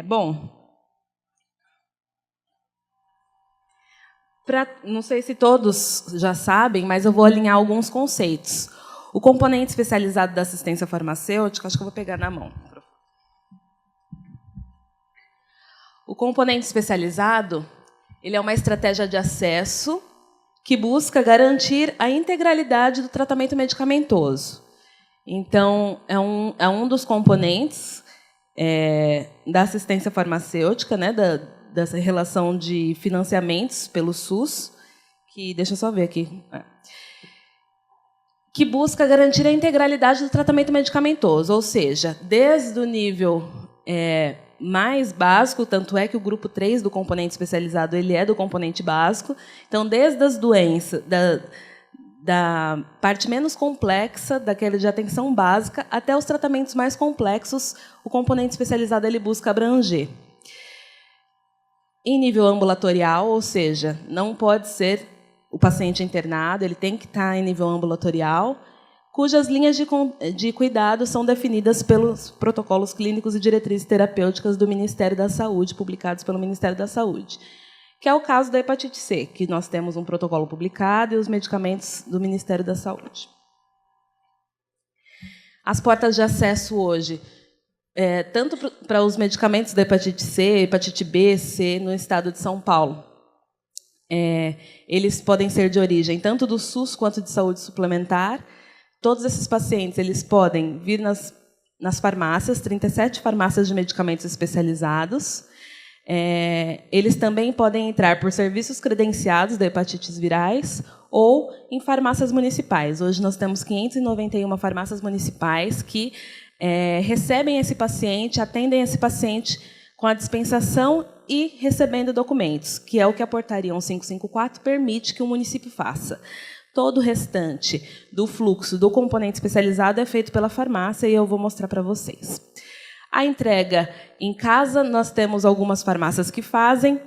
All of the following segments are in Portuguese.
Bom, não sei se todos já sabem, mas eu vou alinhar alguns conceitos. O componente especializado da assistência farmacêutica, acho que eu vou pegar na mão. O componente especializado, ele é uma estratégia de acesso que busca garantir a integralidade do tratamento medicamentoso. Então, é um dos componentes da assistência farmacêutica, né, dessa relação de financiamentos pelo SUS, que, deixa eu só ver aqui, que busca garantir a integralidade do tratamento medicamentoso, ou seja, desde o nível mais básico, tanto é que o grupo 3 do componente especializado ele é do componente básico, então, desde as doenças, da parte menos complexa, daquela de atenção básica, até os tratamentos mais complexos, o componente especializado ele busca abranger. Em nível ambulatorial, ou seja, não pode ser o paciente internado, ele tem que estar em nível ambulatorial, cujas linhas de cuidado são definidas pelos protocolos clínicos e diretrizes terapêuticas do Ministério da Saúde, publicados pelo Ministério da Saúde, que é o caso da hepatite C, que nós temos um protocolo publicado e os medicamentos do Ministério da Saúde. As portas de acesso hoje, tanto para os medicamentos da hepatite C, hepatite B, C, no estado de São Paulo, eles podem ser de origem tanto do SUS quanto de saúde suplementar. Todos esses pacientes eles podem vir nas farmácias, 37 farmácias de medicamentos especializados. Eles também podem entrar por serviços credenciados de hepatites virais ou em farmácias municipais. Hoje nós temos 591 farmácias municipais que recebem esse paciente, atendem esse paciente com a dispensação e recebendo documentos, que é o que a Portaria 1554 permite que o município faça. Todo o restante do fluxo do componente especializado é feito pela farmácia e eu vou mostrar para vocês. A entrega em casa, nós temos algumas farmácias que fazem,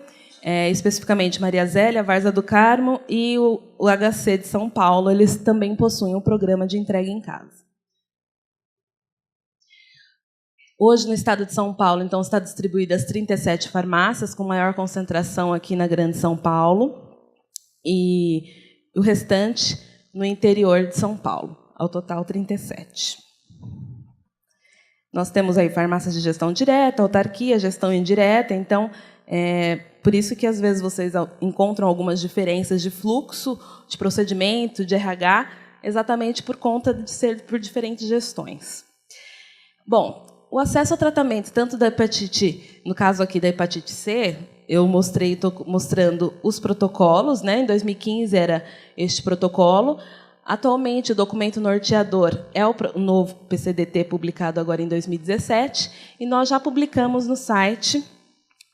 especificamente Maria Zélia, Várzea do Carmo e o HC de São Paulo, eles também possuem um programa de entrega em casa. Hoje, no estado de São Paulo, então, está distribuídas 37 farmácias, com maior concentração aqui na Grande São Paulo, e o restante no interior de São Paulo, ao total 37. Nós temos aí farmácias de gestão direta, autarquia, gestão indireta, então, por isso que, às vezes, vocês encontram algumas diferenças de fluxo, de procedimento, de RH, exatamente por conta de ser por diferentes gestões. Bom, o acesso ao tratamento, tanto da hepatite, no caso aqui da hepatite C, eu estou mostrando os protocolos, né? Em 2015 era este protocolo. Atualmente, o documento norteador é o novo PCDT, publicado agora em 2017, e nós já publicamos no site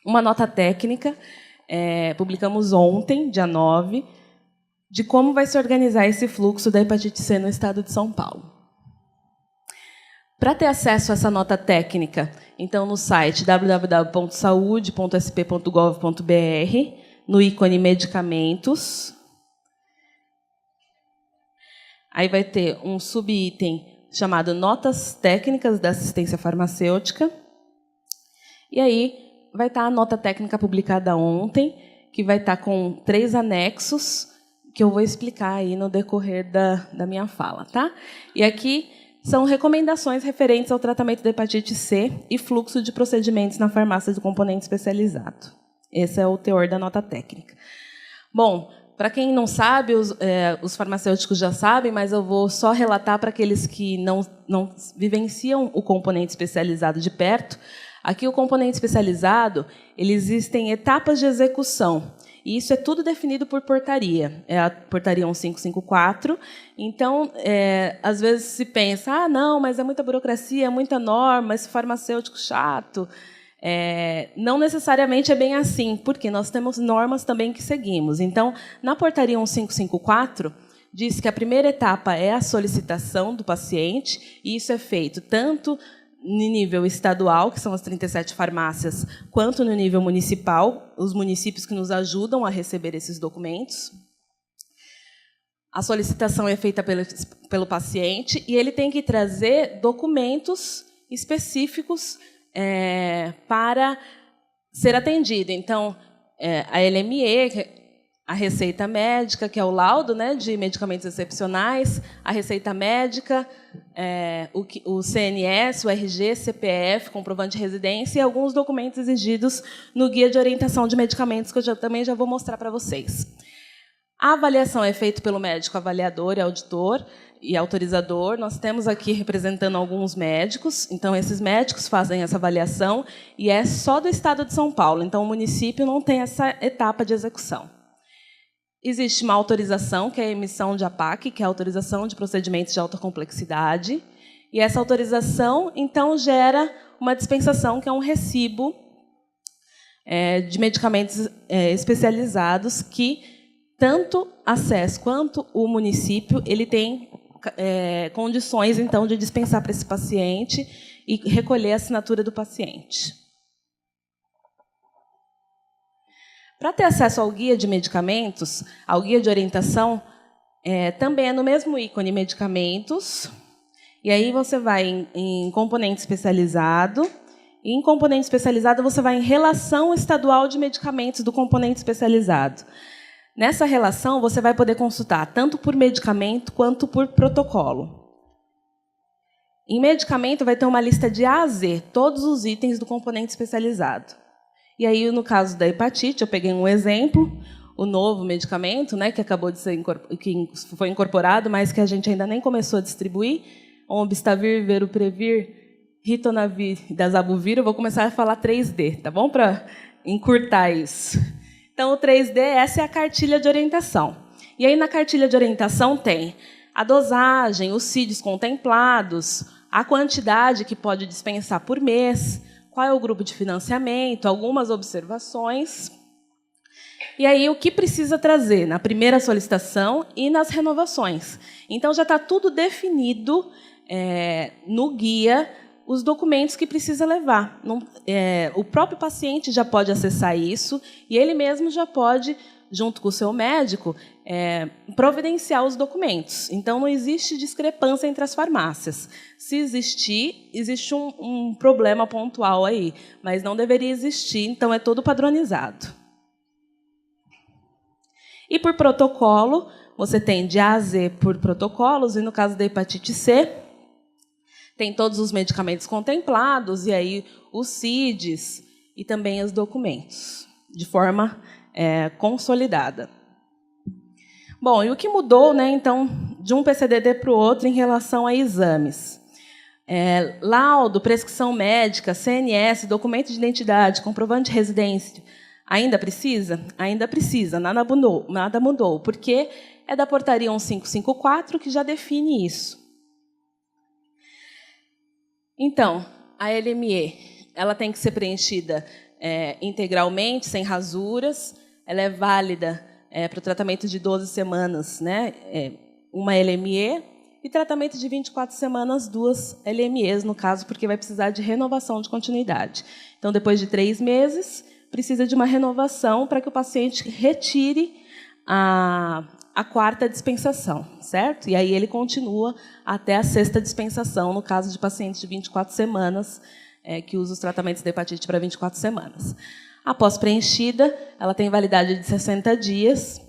uma nota técnica, publicamos ontem, dia 9, de como vai se organizar esse fluxo da hepatite C no estado de São Paulo. Para ter acesso a essa nota técnica, então, no site www.saude.sp.gov.br, no ícone Medicamentos, aí vai ter um subitem chamado Notas Técnicas da Assistência Farmacêutica, e aí vai estar a nota técnica publicada ontem, que vai estar com 3 anexos, que eu vou explicar aí no decorrer da minha fala. Tá? E aqui são recomendações referentes ao tratamento da hepatite C e fluxo de procedimentos na farmácia do componente especializado. Esse é o teor da nota técnica. Bom, para quem não sabe, os farmacêuticos já sabem, mas eu vou só relatar para aqueles que não vivenciam o componente especializado de perto. Aqui, o componente especializado, existem etapas de execução. E isso é tudo definido por portaria. É a portaria 1554. Então, às vezes se pensa, não, mas é muita burocracia, é muita norma, esse farmacêutico chato. Não necessariamente é bem assim, porque nós temos normas também que seguimos. Então, na portaria 1554, diz que a primeira etapa é a solicitação do paciente, e isso é feito tanto no nível estadual, que são as 37 farmácias, quanto no nível municipal, os municípios que nos ajudam a receber esses documentos. A solicitação é feita pelo paciente e ele tem que trazer documentos específicos para ser atendido. Então, a LME, a receita médica, que é o laudo, né, de medicamentos excepcionais, a receita médica, o CNS, o RG, CPF, comprovante de residência e alguns documentos exigidos no Guia de Orientação de Medicamentos, que eu também já vou mostrar para vocês. A avaliação é feita pelo médico avaliador e auditor e autorizador. Nós temos aqui representando alguns médicos, então esses médicos fazem essa avaliação e é só do Estado de São Paulo, então o município não tem essa etapa de execução. Existe uma autorização, que é a emissão de APAC, que é a autorização de procedimentos de alta complexidade, e essa autorização, então, gera uma dispensação, que é um recibo de medicamentos especializados que tanto a SES quanto o município ele tem condições, então, de dispensar para esse paciente e recolher a assinatura do paciente. Para ter acesso ao guia de medicamentos, ao guia de orientação, também é no mesmo ícone medicamentos, e aí você vai em componente especializado, e em componente especializado você vai em relação estadual de medicamentos do componente especializado. Nessa relação, você vai poder consultar tanto por medicamento quanto por protocolo. Em medicamento, vai ter uma lista de A a Z, todos os itens do componente especializado. E aí, no caso da hepatite, eu peguei um exemplo, o novo medicamento, né, que acabou de ser que foi incorporado, mas que a gente ainda nem começou a distribuir, Onbistavir, Veruprevir, Ritonavir e Dazabuvir. Eu vou começar a falar 3D, tá bom? Para encurtar isso. Então, o 3D, essa é a cartilha de orientação. E aí, na cartilha de orientação, tem a dosagem, os CIDs contemplados, a quantidade que pode dispensar por mês, qual é o grupo de financiamento, algumas observações. E aí, o que precisa trazer na primeira solicitação e nas renovações. Então, já está tudo definido no guia, os documentos que precisa levar. O próprio paciente já pode acessar isso e ele mesmo já pode, junto com o seu médico, providenciar os documentos. Então, não existe discrepância entre as farmácias. Se existir, existe um problema pontual aí, mas não deveria existir, então é todo padronizado. E por protocolo, você tem de A a Z por protocolos, e no caso da hepatite C, tem todos os medicamentos contemplados, e aí os CIDs e também os documentos, de forma consolidada. Bom, e o que mudou, né, então, de um PCDD para o outro em relação a exames? Laudo, prescrição médica, CNS, documento de identidade, comprovante de residência, ainda precisa? Ainda precisa, nada mudou, porque é da portaria 1554 que já define isso. Então, a LME ela tem que ser preenchida integralmente, sem rasuras, ela é válida para o tratamento de 12 semanas, né, uma LME, e tratamento de 24 semanas, 2 LMEs, no caso, porque vai precisar de renovação de continuidade. Então, depois de 3 meses, precisa de uma renovação para que o paciente retire a 4ª dispensação, certo? E aí ele continua até a 6ª dispensação, no caso de pacientes de 24 semanas, que usam os tratamentos de hepatite para 24 semanas. Após preenchida, ela tem validade de 60 dias.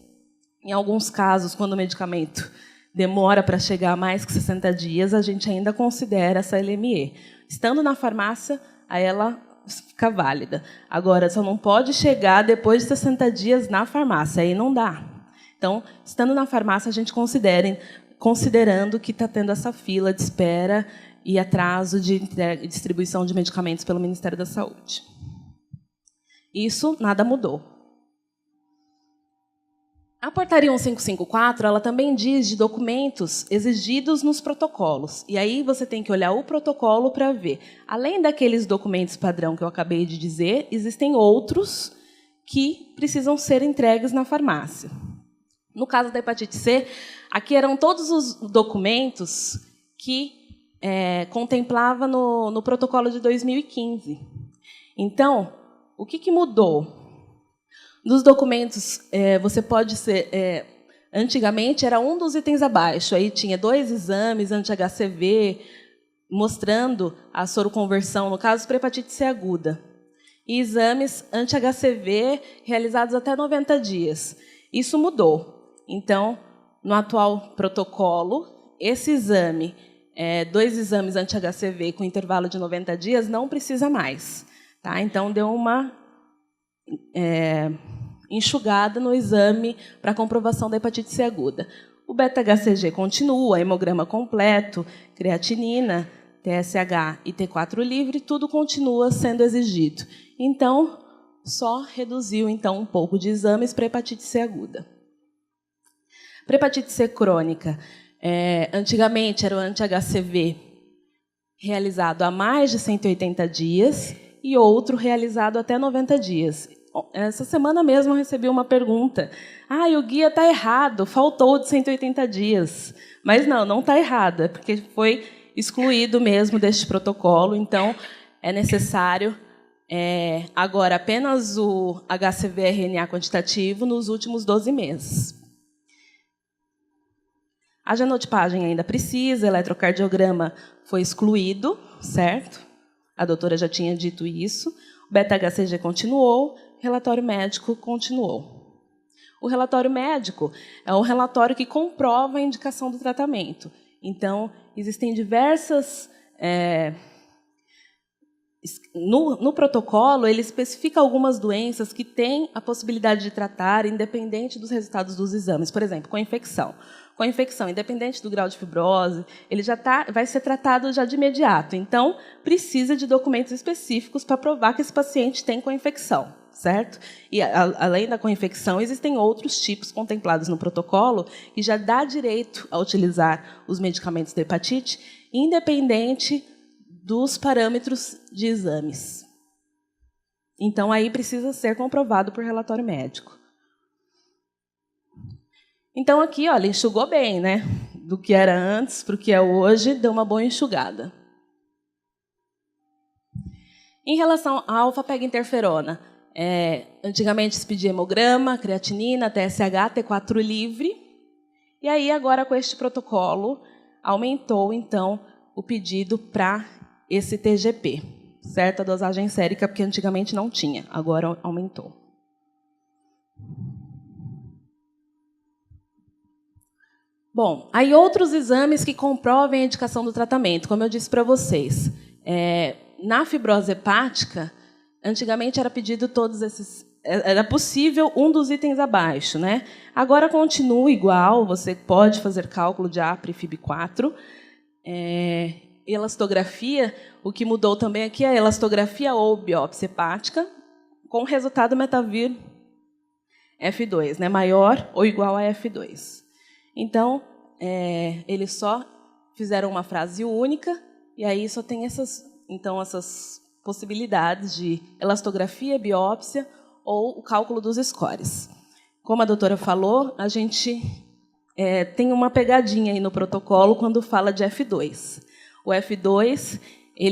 Em alguns casos, quando o medicamento demora para chegar a mais que 60 dias, a gente ainda considera essa LME. Estando na farmácia, aí ela fica válida. Agora, só não pode chegar depois de 60 dias na farmácia, aí não dá. Então, estando na farmácia, a gente considerando que está tendo essa fila de espera e atraso de distribuição de medicamentos pelo Ministério da Saúde. Isso, nada mudou. A portaria 1554 ela também diz de documentos exigidos nos protocolos. E aí você tem que olhar o protocolo para ver. Além daqueles documentos padrão que eu acabei de dizer, existem outros que precisam ser entregues na farmácia. No caso da hepatite C, aqui eram todos os documentos que contemplava no protocolo de 2015. Então, o que mudou? Dos documentos, você pode ser... antigamente, era um dos itens abaixo. Aí tinha 2 exames anti-HCV, mostrando a soroconversão, no caso, para hepatite C aguda. e exames anti-HCV realizados até 90 dias. Isso mudou. Então, no atual protocolo, esse exame, 2 exames anti-HCV com intervalo de 90 dias, não precisa mais. Tá? Então, deu uma enxugada no exame para comprovação da hepatite C aguda. O beta-HCG continua, hemograma completo, creatinina, TSH e T4 livre, tudo continua sendo exigido. Então, só reduziu então, um pouco de exames para hepatite C aguda. Para hepatite C crônica, antigamente era o anti-HCV realizado há mais de 180 dias e outro realizado até 90 dias. Essa semana mesmo eu recebi uma pergunta. O guia está errado, faltou de 180 dias. Mas não está errado, é porque foi excluído mesmo deste protocolo, então é necessário agora apenas o HCV-RNA quantitativo nos últimos 12 meses. A genotipagem ainda precisa, eletrocardiograma foi excluído, certo? A doutora já tinha dito isso. O beta-HCG continuou, relatório médico continuou. O relatório médico é um relatório que comprova a indicação do tratamento. Então, existem diversas... No protocolo, ele especifica algumas doenças que têm a possibilidade de tratar, independente dos resultados dos exames. Por exemplo, com infecção. Com infecção, independente do grau de fibrose, ele já vai ser tratado já de imediato. Então, precisa de documentos específicos para provar que esse paciente tem co-infecção, certo? E, além da co-infecção, existem outros tipos contemplados no protocolo que já dá direito a utilizar os medicamentos da hepatite, independente dos parâmetros de exames. Então, aí precisa ser comprovado por relatório médico. Então, aqui, olha, enxugou bem, né? Do que era antes para o que é hoje, deu uma boa enxugada. Em relação à alfa-peginterferona, antigamente se pedia hemograma, creatinina, TSH, T4 livre. E aí, agora, com este protocolo, aumentou, então, o pedido para esse TGP, certo? A dosagem sérica, porque antigamente não tinha, agora aumentou. Bom, aí outros exames que comprovem a indicação do tratamento, como eu disse para vocês. Na fibrose hepática, antigamente era pedido todos esses... Era possível um dos itens abaixo, né? Agora continua igual, você pode fazer cálculo de APRE e FIB4. Elastografia, o que mudou também aqui é a elastografia ou biópsia hepática, com resultado Metavir F2, né? Maior ou igual a F2. Então, eles só fizeram uma frase única, e aí só tem essas possibilidades de elastografia, biópsia ou o cálculo dos scores. Como a doutora falou, a gente tem uma pegadinha aí no protocolo quando fala de F2. O F2,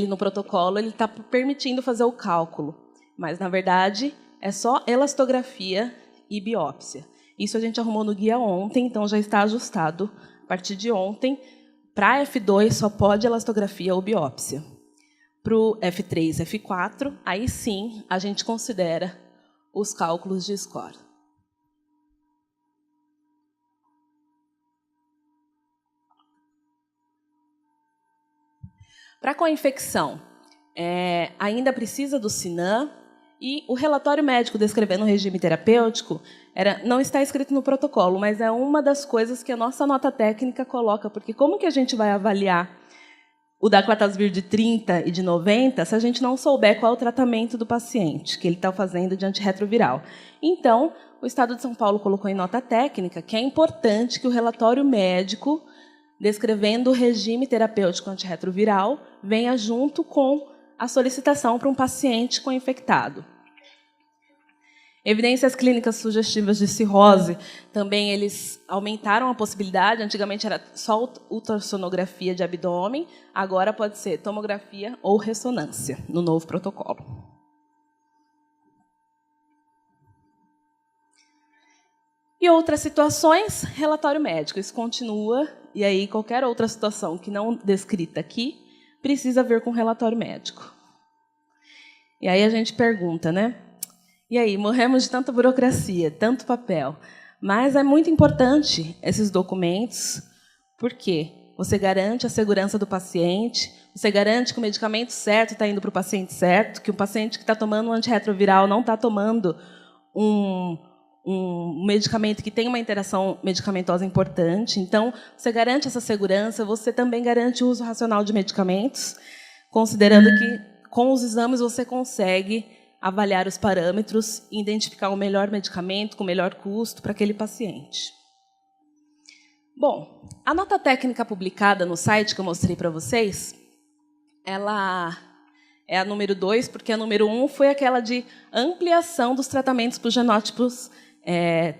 no protocolo, ele está permitindo fazer o cálculo, mas, na verdade, é só elastografia e biópsia. Isso a gente arrumou no guia ontem, então já está ajustado. A partir de ontem, para F2 só pode elastografia ou biópsia. Para o F3 e F4, aí sim a gente considera os cálculos de score. Para co-infecção, ainda precisa do SINAM, e o relatório médico descrevendo o regime terapêutico não está escrito no protocolo, mas é uma das coisas que a nossa nota técnica coloca, porque como que a gente vai avaliar o daclatasvir de 30 e de 90 se a gente não souber qual é o tratamento do paciente que ele está fazendo de antirretroviral? Então, o Estado de São Paulo colocou em nota técnica que é importante que o relatório médico descrevendo o regime terapêutico antirretroviral venha junto com a solicitação para um paciente co-infectado. Evidências clínicas sugestivas de cirrose, também eles aumentaram a possibilidade. Antigamente era só ultrassonografia de abdômen, agora pode ser tomografia ou ressonância, no novo protocolo. E outras situações, relatório médico, isso continua, e aí qualquer outra situação que não descrita aqui, precisa ver com relatório médico. E aí a gente pergunta, né? E aí, morremos de tanta burocracia, tanto papel. Mas é muito importante esses documentos, porque você garante a segurança do paciente, você garante que o medicamento certo está indo para o paciente certo, que o paciente que está tomando um antirretroviral não está tomando um medicamento que tem uma interação medicamentosa importante. Então, você garante essa segurança, você também garante o uso racional de medicamentos, considerando que, com os exames, você consegue avaliar os parâmetros e identificar o melhor medicamento com o melhor custo para aquele paciente. Bom, a nota técnica publicada no site que eu mostrei para vocês, ela é a número 2, porque a número 1 foi aquela de ampliação dos tratamentos para os genótipos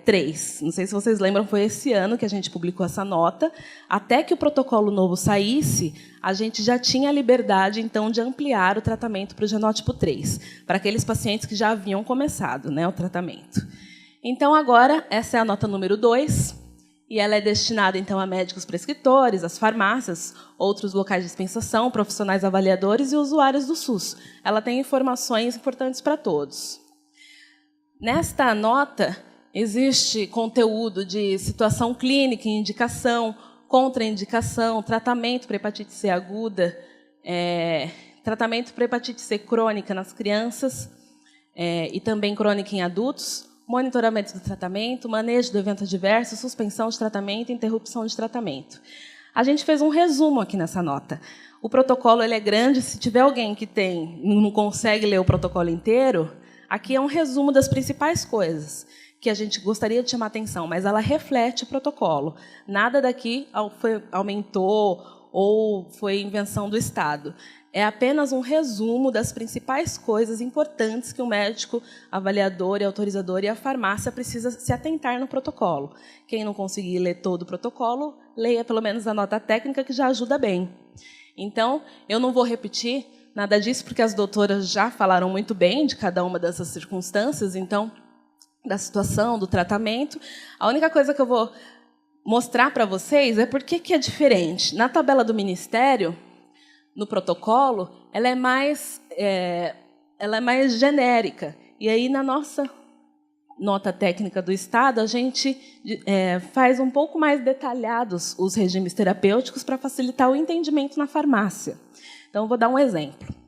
3. Não sei se vocês lembram, foi esse ano que a gente publicou essa nota. Até que o protocolo novo saísse, a gente já tinha a liberdade, então, de ampliar o tratamento para o genótipo 3, para aqueles pacientes que já haviam começado, né, o tratamento. Então, agora, essa é a nota número 2, e ela é destinada, então, a médicos prescritores, às farmácias, outros locais de dispensação, profissionais avaliadores e usuários do SUS. Ela tem informações importantes para todos. Nesta nota, existe conteúdo de situação clínica, indicação, contraindicação, tratamento para hepatite C aguda, tratamento para hepatite C crônica nas crianças e também crônica em adultos, monitoramento do tratamento, manejo do evento adverso, suspensão de tratamento e interrupção de tratamento. A gente fez um resumo aqui nessa nota. O protocolo ele é grande, se tiver alguém que não consegue ler o protocolo inteiro, aqui é um resumo das principais coisas que a gente gostaria de chamar atenção, mas ela reflete o protocolo. Nada daqui aumentou ou foi invenção do Estado. É apenas um resumo das principais coisas importantes que o médico avaliador e autorizador e a farmácia precisa se atentar no protocolo. Quem não conseguir ler todo o protocolo, leia pelo menos a nota técnica, que já ajuda bem. Então, eu não vou repetir nada disso, porque as doutoras já falaram muito bem de cada uma dessas circunstâncias, então, da situação, do tratamento. A única coisa que eu vou mostrar para vocês é por que é diferente. Na tabela do Ministério, no protocolo, ela é mais genérica. E aí, na nossa nota técnica do Estado, a gente faz um pouco mais detalhados os regimes terapêuticos para facilitar o entendimento na farmácia. Então, vou dar um exemplo.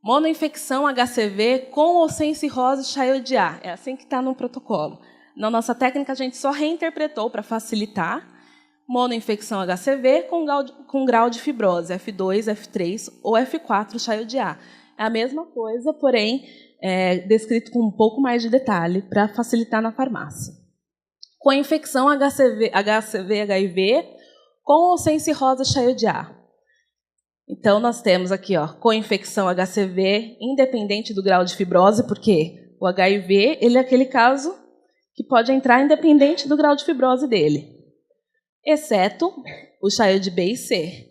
Monoinfecção HCV com ou sem cirrose Child-A. É assim que está no protocolo. Na nossa técnica, a gente só reinterpretou para facilitar. Monoinfecção HCV com grau de fibrose, F2, F3 ou F4 Child-A. É a mesma coisa, porém, descrito com um pouco mais de detalhe para facilitar na farmácia. Com infecção HCV-HIV com ou sem cirrose Child-A. Então, nós temos aqui, coinfecção HCV, independente do grau de fibrose, porque o HIV ele é aquele caso que pode entrar independente do grau de fibrose dele, exceto o Child B e C.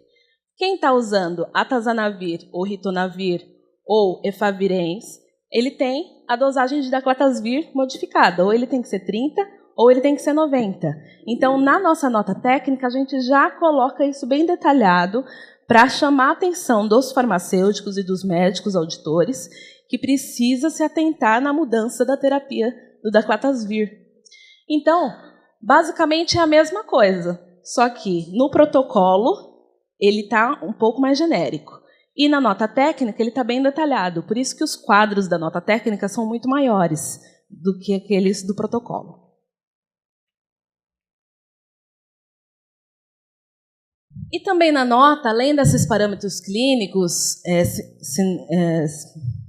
Quem está usando atazanavir ou ritonavir ou efavirenz, ele tem a dosagem de daclatasvir modificada, ou ele tem que ser 30 ou ele tem que ser 90. Então, na nossa nota técnica, a gente já coloca isso bem detalhado para chamar a atenção dos farmacêuticos e dos médicos auditores que precisa se atentar na mudança da terapia do daclatasvir. Então, basicamente é a mesma coisa, só que no protocolo ele está um pouco mais genérico. E na nota técnica ele está bem detalhado, por isso que os quadros da nota técnica são muito maiores do que aqueles do protocolo. E também na nota, além desses parâmetros clínicos,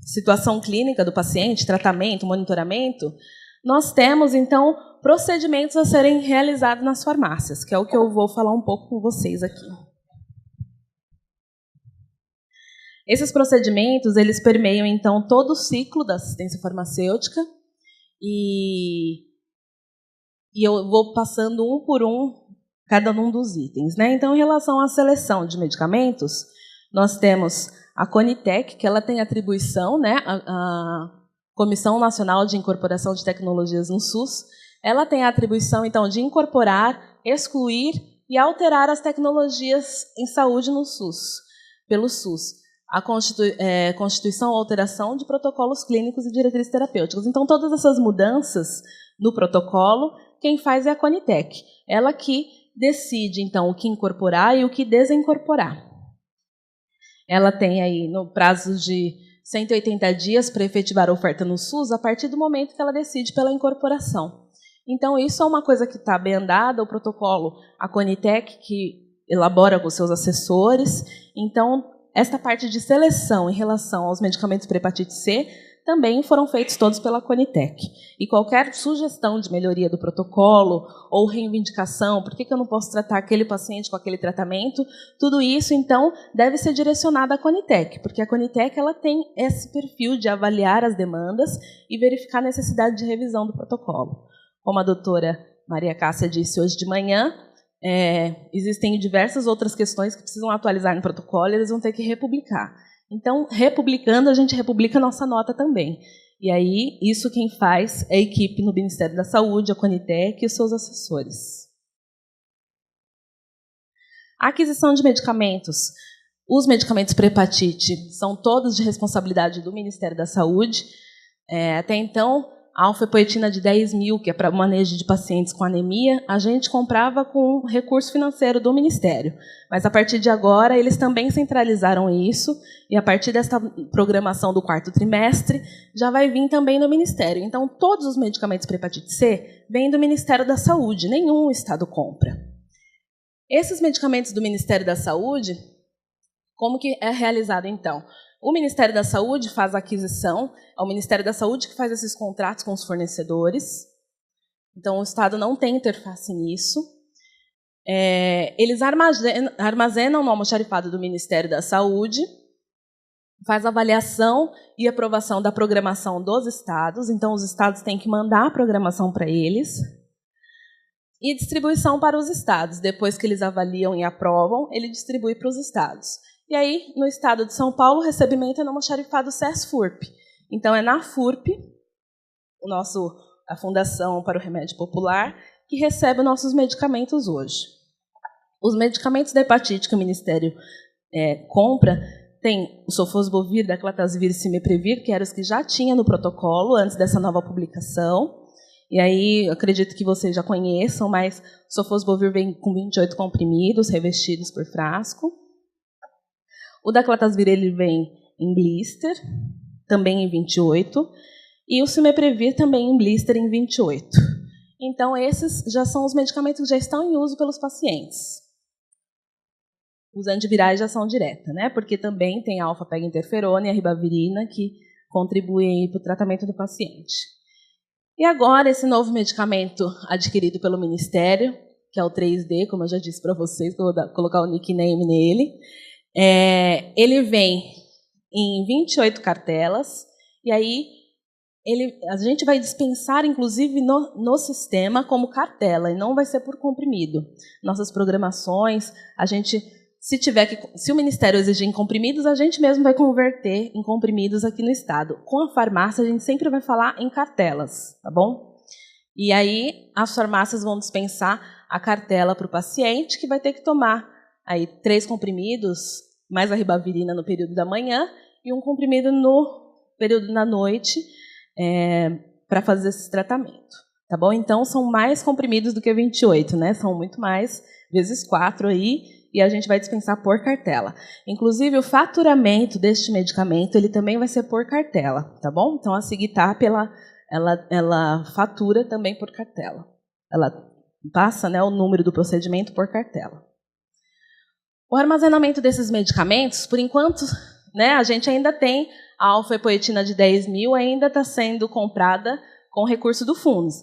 situação clínica do paciente, tratamento, monitoramento, nós temos, então, procedimentos a serem realizados nas farmácias, que é o que eu vou falar um pouco com vocês aqui. Esses procedimentos, eles permeiam, então, todo o ciclo da assistência farmacêutica e eu vou passando um por um cada um dos itens, né? Então, em relação à seleção de medicamentos, nós temos a Conitec, que ela tem atribuição, né? A Comissão Nacional de Incorporação de Tecnologias no SUS, ela tem a atribuição, então, de incorporar, excluir e alterar as tecnologias em saúde no SUS, pelo SUS. a constituição ou alteração de protocolos clínicos e diretrizes terapêuticas. Então, todas essas mudanças no protocolo, quem faz é a Conitec. Ela que decide, então, o que incorporar e o que desincorporar. Ela tem aí, no prazo de 180 dias para efetivar a oferta no SUS, a partir do momento que ela decide pela incorporação. Então, isso é uma coisa que está bem andada, o protocolo, a Conitec, que elabora com seus assessores. Então, esta parte de seleção em relação aos medicamentos para hepatite C também foram feitos todos pela Conitec. E qualquer sugestão de melhoria do protocolo ou reivindicação, por que eu não posso tratar aquele paciente com aquele tratamento, tudo isso, então, deve ser direcionado à Conitec, porque a Conitec ela tem esse perfil de avaliar as demandas e verificar a necessidade de revisão do protocolo. Como a doutora Maria Cássia disse hoje de manhã, existem diversas outras questões que precisam atualizar no protocolo e eles vão ter que republicar. Então, republicando, a gente republica a nossa nota também. E aí, isso quem faz é a equipe no Ministério da Saúde, a Conitec e os seus assessores. A aquisição de medicamentos. Os medicamentos para hepatite são todos de responsabilidade do Ministério da Saúde. Até então, a alfaepoetina de 10 mil, que é para manejo de pacientes com anemia, a gente comprava com recurso financeiro do Ministério. Mas, a partir de agora, eles também centralizaram isso, e a partir dessa programação do 4º trimestre, já vai vir também no Ministério. Então, todos os medicamentos para hepatite C vêm do Ministério da Saúde, nenhum Estado compra. Esses medicamentos do Ministério da Saúde, como que é realizado, então? O Ministério da Saúde faz a aquisição, é o Ministério da Saúde que faz esses contratos com os fornecedores. Então, o Estado não tem interface nisso. Eles armazenam no almoxarifado do Ministério da Saúde, faz avaliação e aprovação da programação dos estados. Então, os estados têm que mandar a programação para eles. E distribuição para os estados. Depois que eles avaliam e aprovam, ele distribui para os estados. E aí, no estado de São Paulo, o recebimento é no almoxarifado SES-FURP. Então, é na FURP, a Fundação para o Remédio Popular, que recebe os nossos medicamentos hoje. Os medicamentos da hepatite que o Ministério compra, tem o sofosbuvir, daclatazivir e cimeprevir, que eram os que já tinha no protocolo antes dessa nova publicação. E aí, eu acredito que vocês já conheçam, mas o sofosbuvir vem com 28 comprimidos, revestidos por frasco. O daclatazivir ele vem em blister, também em 28, e o cimeprevir também em blister em 28. Então, esses já são os medicamentos que já estão em uso pelos pacientes. Os antivirais já são direta, né? Porque também tem a alfa-peginterferona e a ribavirina que contribuem para o tratamento do paciente. E agora, esse novo medicamento adquirido pelo Ministério, que é o 3D, como eu já disse para vocês, que eu vou colocar o nickname nele, ele vem em 28 cartelas, e aí a gente vai dispensar, inclusive, no sistema como cartela, e não vai ser por comprimido. Nossas programações, se o Ministério exigir em comprimidos, a gente mesmo vai converter em comprimidos aqui no Estado. Com a farmácia, a gente sempre vai falar em cartelas, tá bom? E aí as farmácias vão dispensar a cartela para o paciente, que vai ter que tomar aí 3 comprimidos, mais a ribavirina no período da manhã, e um comprimido no período da noite, para fazer esse tratamento. Tá bom? Então, são mais comprimidos do que 28, né? São muito mais, vezes 4 aí, e a gente vai dispensar por cartela. Inclusive, o faturamento deste medicamento ele também vai ser por cartela, tá bom? Então, a Sigtap, ela fatura também por cartela. Ela passa, né, o número do procedimento por cartela. O armazenamento desses medicamentos, por enquanto, né, a gente ainda tem a alfaepoetina de 10 mil, ainda está sendo comprada com recurso do Fundes,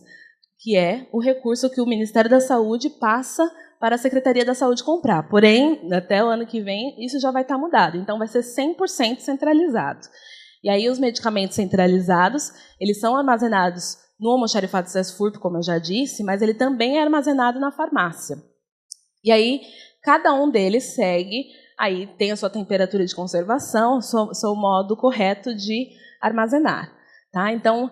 que é o recurso que o Ministério da Saúde passa para a Secretaria da Saúde comprar. Porém, até o ano que vem, isso já vai estar mudado. Então, vai ser 100% centralizado. E aí, os medicamentos centralizados, eles são armazenados no almoxarifado SES-FURP, como eu já disse, mas ele também é armazenado na farmácia. E aí, cada um deles segue, aí tem a sua temperatura de conservação, seu modo correto de armazenar. Tá? Então,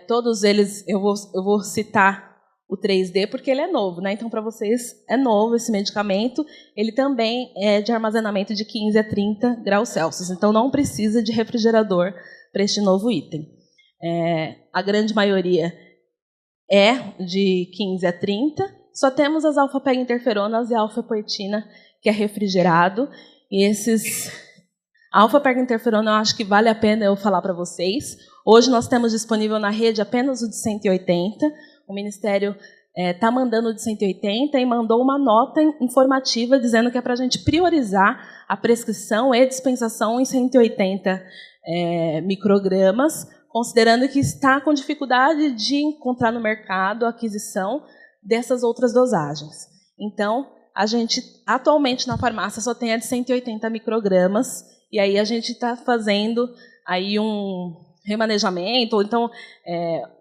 todos eles, eu vou citar o 3D porque ele é novo, né? Então, para vocês, é novo esse medicamento. Ele também é de armazenamento de 15 a 30 graus Celsius. Então, não precisa de refrigerador para este novo item. A grande maioria é de 15 a 30. Só temos as alfa-peginterferonas e a alfa-poetina, que é refrigerado. E esses... A alfa-peginterferona, eu acho que vale a pena eu falar para vocês. Hoje nós temos disponível na rede apenas o de 180. O Ministério está mandando o de 180 e mandou uma nota informativa dizendo que é para a gente priorizar a prescrição e dispensação em 180 microgramas, considerando que está com dificuldade de encontrar no mercado a aquisição dessas outras dosagens. Então, a gente, atualmente, na farmácia, só tem a de 180 microgramas, e aí a gente está fazendo aí um remanejamento, ou então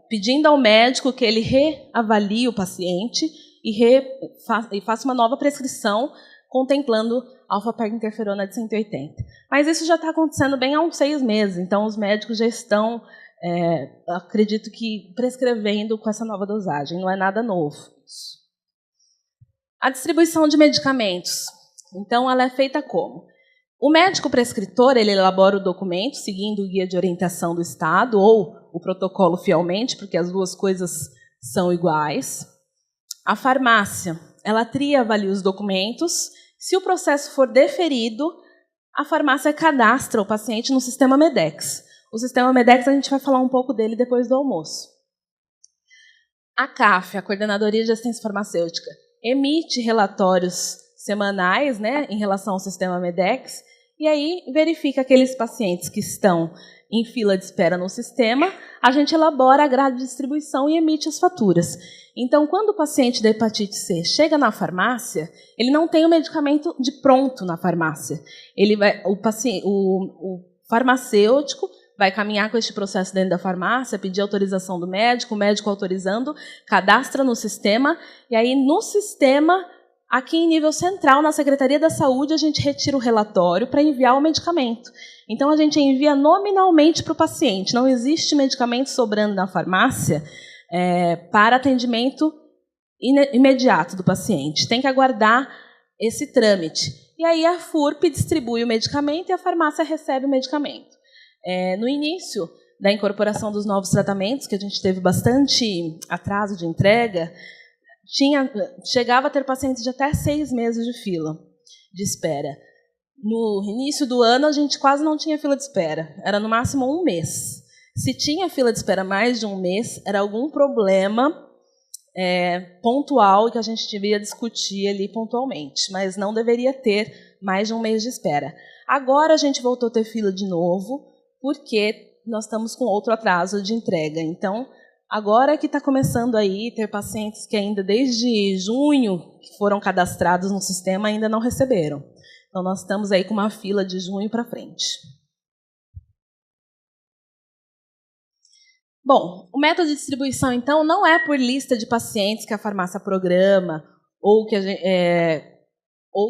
pedindo ao médico que ele reavalie o paciente e faça uma nova prescrição contemplando alfa-peginterferona de 180. Mas isso já está acontecendo bem há uns 6 meses, então os médicos já estão, acredito que, prescrevendo com essa nova dosagem, não é nada novo. A distribuição de medicamentos. Então, ela é feita como? O médico prescritor ele elabora o documento seguindo o guia de orientação do Estado ou o protocolo fielmente, porque as duas coisas são iguais. A farmácia ela tria e avalia os documentos. Se o processo for deferido, a farmácia cadastra o paciente no sistema MEDEX. O sistema MEDEX a gente vai falar um pouco dele depois do almoço. A CAF, a Coordenadoria de Assistência Farmacêutica, emite relatórios semanais, né, em relação ao sistema MEDEX, e aí verifica aqueles pacientes que estão em fila de espera no sistema, a gente elabora a grade de distribuição e emite as faturas. Então, quando o paciente da hepatite C chega na farmácia, ele não tem o medicamento de pronto na farmácia. O farmacêutico vai caminhar com este processo dentro da farmácia, pedir autorização do médico, o médico autorizando, cadastra no sistema, e aí no sistema, aqui em nível central, na Secretaria da Saúde, a gente retira o relatório para enviar o medicamento. Então, a gente envia nominalmente para o paciente. Não existe medicamento sobrando na farmácia para atendimento imediato do paciente. Tem que aguardar esse trâmite. E aí a FURP distribui o medicamento e a farmácia recebe o medicamento. No início da incorporação dos novos tratamentos, que a gente teve bastante atraso de entrega, chegava a ter pacientes de até 6 meses de fila de espera. No início do ano, a gente quase não tinha fila de espera. Era, no máximo, 1 mês. Se tinha fila de espera mais de 1 mês, era algum problema pontual que a gente devia discutir ali pontualmente, mas não deveria ter mais de 1 mês de espera. Agora, a gente voltou a ter fila de novo, porque nós estamos com outro atraso de entrega. Então, agora que está começando aí ter pacientes que ainda desde junho que foram cadastrados no sistema ainda não receberam. Então, nós estamos aí com uma fila de junho para frente. Bom, o método de distribuição, então, não é por lista de pacientes que a farmácia programa ou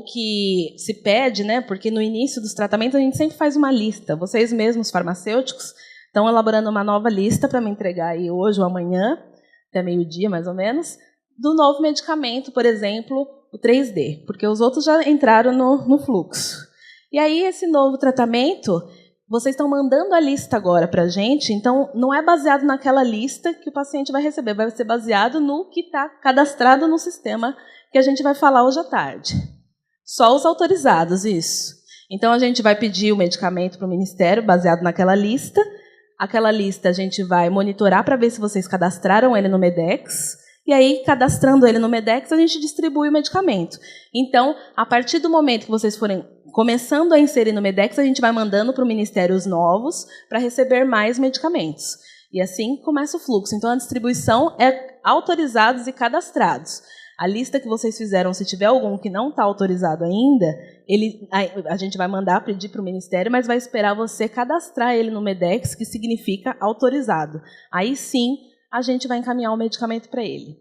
que se pede, né? Porque no início dos tratamentos a gente sempre faz uma lista. Vocês mesmos, farmacêuticos, estão elaborando uma nova lista para me entregar aí hoje ou amanhã, até meio-dia mais ou menos, do novo medicamento, por exemplo, o 3D, porque os outros já entraram no fluxo. E aí esse novo tratamento, vocês estão mandando a lista agora para a gente, então não é baseado naquela lista que o paciente vai receber, vai ser baseado no que está cadastrado no sistema que a gente vai falar hoje à tarde. Só os autorizados, isso. Então, a gente vai pedir o medicamento para o Ministério, baseado naquela lista. Aquela lista a gente vai monitorar para ver se vocês cadastraram ele no MEDEX. E aí, cadastrando ele no MEDEX, a gente distribui o medicamento. Então, a partir do momento que vocês forem começando a inserir no MEDEX, a gente vai mandando para o Ministério os novos para receber mais medicamentos. E assim começa o fluxo. Então, a distribuição é autorizados e cadastrados. A lista que vocês fizeram, se tiver algum que não está autorizado ainda, a gente vai mandar pedir para o Ministério, mas vai esperar você cadastrar ele no MEDEX, que significa autorizado. Aí sim, a gente vai encaminhar o medicamento para ele.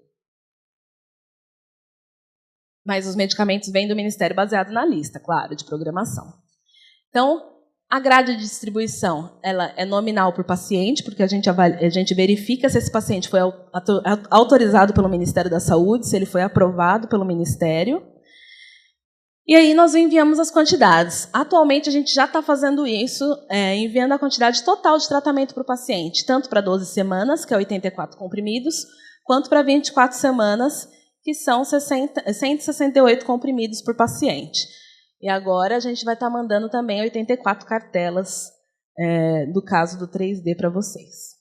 Mas os medicamentos vêm do Ministério baseado na lista, claro, de programação. Então, A grade de distribuição ela é nominal por paciente, porque a gente verifica se esse paciente foi autorizado pelo Ministério da Saúde, se ele foi aprovado pelo Ministério. E aí nós enviamos as quantidades. Atualmente, a gente já está fazendo isso, enviando a quantidade total de tratamento para o paciente, tanto para 12 semanas, que é 84 comprimidos, quanto para 24 semanas, que são 168 comprimidos por paciente. E agora a gente vai estar mandando também 84 cartelas do caso do 3D para vocês.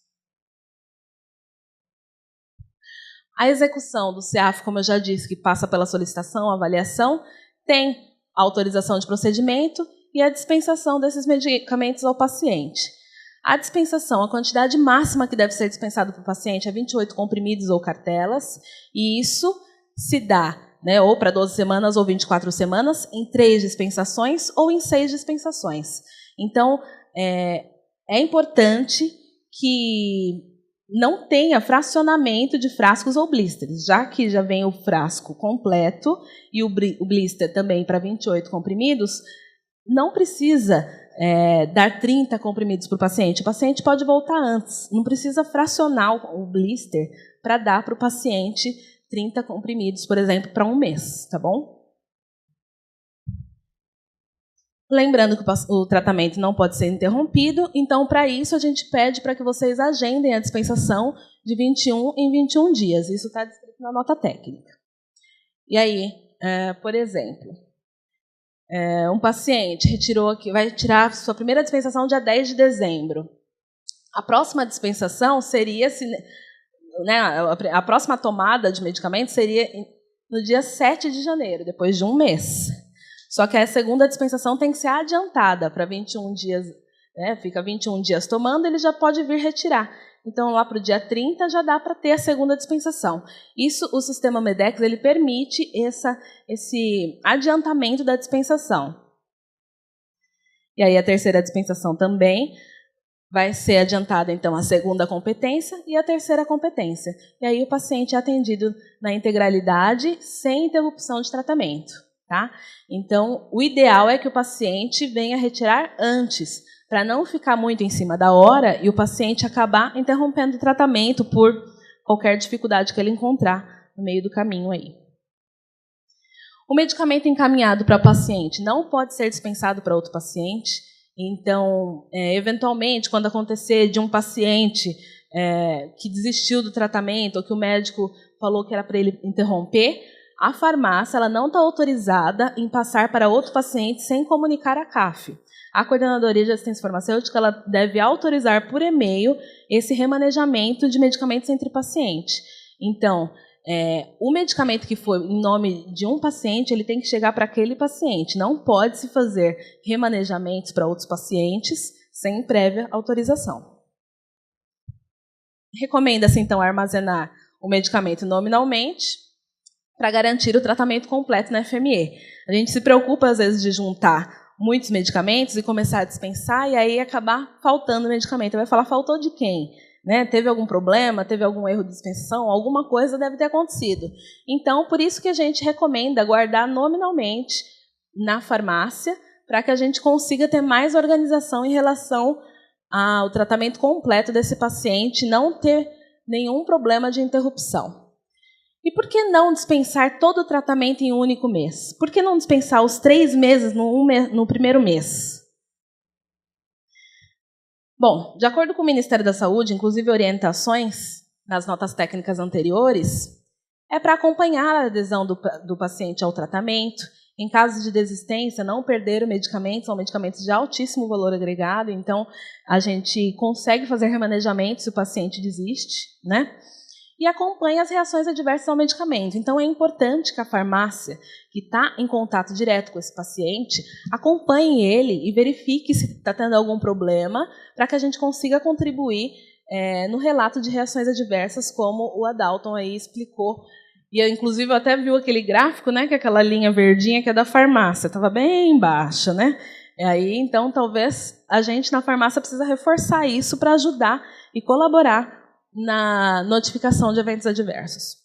A execução do CEAF, como eu já disse, que passa pela solicitação, avaliação, tem a autorização de procedimento e a dispensação desses medicamentos ao paciente. A dispensação, a quantidade máxima que deve ser dispensada para o paciente é 28 comprimidos ou cartelas, e isso se dá, né, ou para 12 semanas ou 24 semanas, em 3 dispensações ou em 6 dispensações. Então, é importante que não tenha fracionamento de frascos ou blisters, já que já vem o frasco completo e o blister também para 28 comprimidos, não precisa dar 30 comprimidos para o paciente. O paciente pode voltar antes, não precisa fracionar o blister para dar para o paciente 30 comprimidos, por exemplo, para um mês, tá bom? Lembrando que o tratamento não pode ser interrompido, então, para isso, a gente pede para que vocês agendem a dispensação de 21 em 21 dias. Isso está descrito na nota técnica. E aí, por exemplo, um paciente vai tirar sua primeira dispensação dia 10 de dezembro. A próxima dispensação seria, a próxima tomada de medicamento seria no dia 7 de janeiro, depois de um mês. Só que a segunda dispensação tem que ser adiantada para 21 dias, fica 21 dias tomando, ele já pode vir retirar. Então, lá para o dia 30 já dá para ter a segunda dispensação. Isso, o sistema Medex, ele permite esse adiantamento da dispensação. E aí a terceira dispensação também vai ser adiantada, então, a segunda competência e a terceira competência. E aí o paciente é atendido na integralidade, sem interrupção de tratamento. Tá? Então, o ideal é que o paciente venha retirar antes, para não ficar muito em cima da hora e o paciente acabar interrompendo o tratamento por qualquer dificuldade que ele encontrar no meio do caminho aí. O medicamento encaminhado para o paciente não pode ser dispensado para outro paciente. Então, eventualmente, quando acontecer de um paciente que desistiu do tratamento ou que o médico falou que era para ele interromper, a farmácia ela não está autorizada em passar para outro paciente sem comunicar à CAF. A Coordenadoria de Assistência Farmacêutica ela deve autorizar por e-mail esse remanejamento de medicamentos entre pacientes. Então, o medicamento que for em nome de um paciente, ele tem que chegar para aquele paciente. Não pode se fazer remanejamentos para outros pacientes sem prévia autorização. Recomenda-se, então, armazenar o medicamento nominalmente, para garantir o tratamento completo na FME. A gente se preocupa, às vezes, de juntar muitos medicamentos e começar a dispensar e aí acabar faltando medicamento. Vai falar, faltou de quem? Teve algum problema? Teve algum erro de dispensação? Alguma coisa deve ter acontecido. Então, por isso que a gente recomenda guardar nominalmente na farmácia, para que a gente consiga ter mais organização em relação ao tratamento completo desse paciente, não ter nenhum problema de interrupção. E por que não dispensar todo o tratamento em um único mês? Por que não dispensar os 3 meses no primeiro mês? Bom, de acordo com o Ministério da Saúde, inclusive orientações nas notas técnicas anteriores, é para acompanhar a adesão do paciente ao tratamento. Em caso de desistência, não perder o medicamento, são medicamentos de altíssimo valor agregado, então a gente consegue fazer remanejamento se o paciente desiste, e acompanha as reações adversas ao medicamento. Então, é importante que a farmácia, que está em contato direto com esse paciente, acompanhe ele e verifique se está tendo algum problema, para que a gente consiga contribuir no relato de reações adversas, como o Adalton aí explicou. E, inclusive, eu até viu aquele gráfico, que é aquela linha verdinha que é da farmácia, estava bem baixa. E aí, então, talvez a gente, na farmácia, precisa reforçar isso para ajudar e colaborar na notificação de eventos adversos.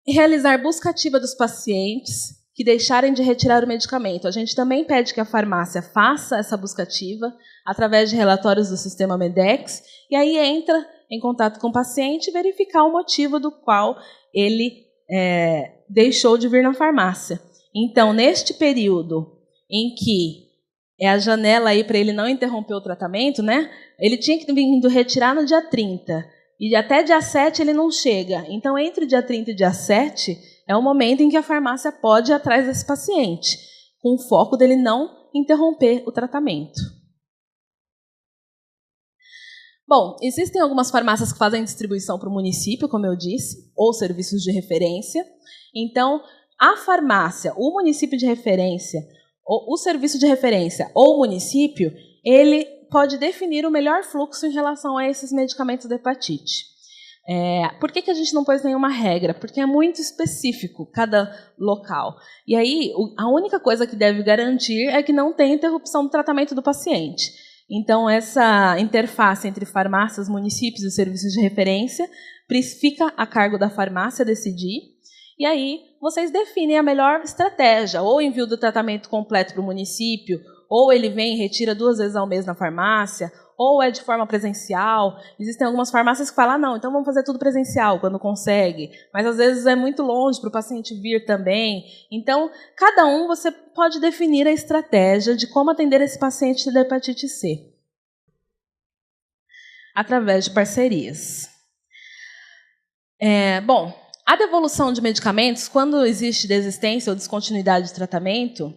E realizar busca ativa dos pacientes que que deixarem de retirar o medicamento. A gente também pede que a farmácia faça essa busca ativa através de relatórios do sistema Medex, e aí entra em contato com o paciente e verificar o motivo do qual ele deixou de vir na farmácia. Então, neste período em que é a janela aí para ele não interromper o tratamento, né? Ele tinha que vir retirar no dia 30, e até dia 7 ele não chega. Então, entre o dia 30 e o dia 7, é o momento em que a farmácia pode ir atrás desse paciente, com o foco dele não interromper o tratamento. Bom, existem algumas farmácias que fazem distribuição para o município, como eu disse, ou serviços de referência. Então, a farmácia, o município de referência, o serviço de referência ou o município, ele pode definir o melhor fluxo em relação a esses medicamentos de hepatite. Por que a gente não pôs nenhuma regra? Porque é muito específico cada local. E aí, a única coisa que deve garantir é que não tenha interrupção do tratamento do paciente. Então, essa interface entre farmácias, municípios e serviços de referência fica a cargo da farmácia decidir. E aí, vocês definem a melhor estratégia, ou envio do tratamento completo para o município, ou ele vem e retira 2 vezes ao mês na farmácia, ou é de forma presencial. Existem algumas farmácias que falam, não, então vamos fazer tudo presencial, quando consegue. Mas, às vezes, é muito longe para o paciente vir também. Então, cada um você pode definir a estratégia de como atender esse paciente da hepatite C. Através de parcerias. Bom, a devolução de medicamentos, quando existe desistência ou descontinuidade de tratamento,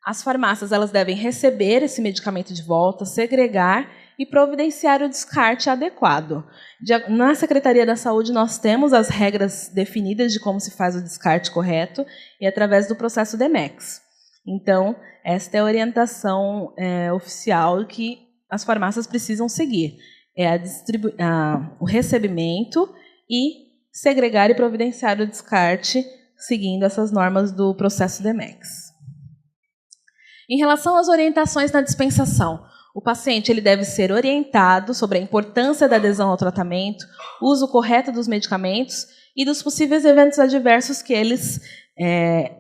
as farmácias elas devem receber esse medicamento de volta, segregar e providenciar o descarte adequado. Na Secretaria da Saúde, nós temos as regras definidas de como se faz o descarte correto e através do processo DEMEX. Então, esta é a orientação oficial que as farmácias precisam seguir. O recebimento e segregar e providenciar o descarte seguindo essas normas do processo DEMEX. Em relação às orientações na dispensação, o paciente ele deve ser orientado sobre a importância da adesão ao tratamento, uso correto dos medicamentos e dos possíveis eventos adversos que eles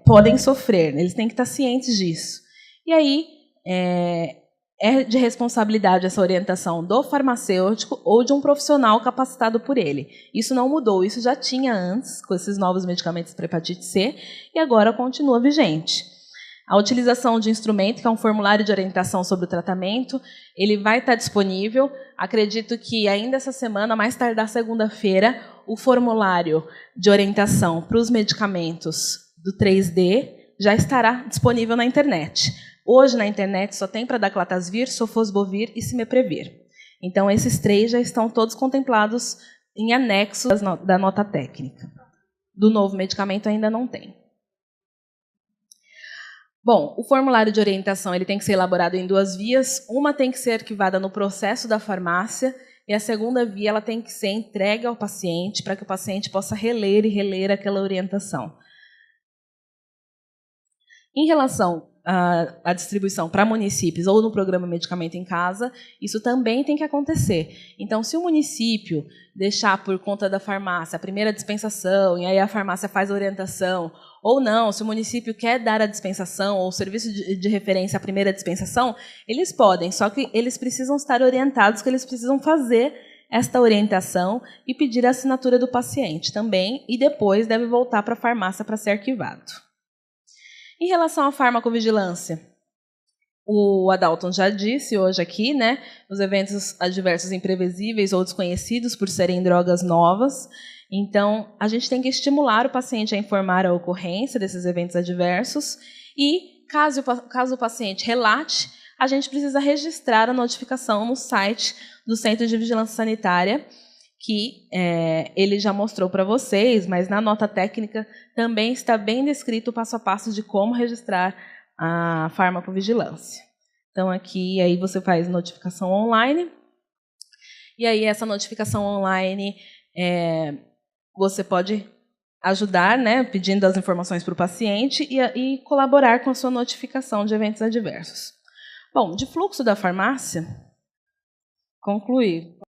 podem sofrer. Eles têm que estar cientes disso. E aí, é de responsabilidade essa orientação do farmacêutico ou de um profissional capacitado por ele. Isso não mudou, isso já tinha antes, com esses novos medicamentos para hepatite C, e agora continua vigente. A utilização de instrumento, que é um formulário de orientação sobre o tratamento, ele vai estar disponível. Acredito que ainda essa semana, mais tardar segunda-feira, o formulário de orientação para os medicamentos do 3D já estará disponível na internet. Hoje, na internet, só tem para Daclatasvir, Sofosbuvir e Cimeprevir. Então, esses 3 já estão todos contemplados em anexo da nota técnica. Do novo medicamento ainda não tem. Bom, o formulário de orientação ele tem que ser elaborado em 2 vias. Uma tem que ser arquivada no processo da farmácia e a segunda via ela tem que ser entregue ao paciente para que o paciente possa reler e reler aquela orientação. Em relação à distribuição para municípios ou no programa Medicamento em Casa, isso também tem que acontecer. Então, se o município deixar por conta da farmácia a primeira dispensação e aí a farmácia faz a orientação, ou não, se o município quer dar a dispensação ou o serviço de referência à primeira dispensação, eles podem, só que eles precisam estar orientados que eles precisam fazer esta orientação e pedir a assinatura do paciente também, e depois deve voltar para a farmácia para ser arquivado. Em relação à farmacovigilância, o Adalton já disse hoje aqui, né, os eventos adversos imprevisíveis ou desconhecidos por serem drogas novas. Então, a gente tem que estimular o paciente a informar a ocorrência desses eventos adversos e, caso o paciente relate, a gente precisa registrar a notificação no site do Centro de Vigilância Sanitária, que ele já mostrou para vocês, mas na nota técnica também está bem descrito o passo a passo de como registrar a farmacovigilância. Então, aqui aí você faz notificação online, e aí essa notificação online você pode ajudar, né, pedindo as informações para o paciente e colaborar com a sua notificação de eventos adversos. Bom, de fluxo da farmácia, concluir.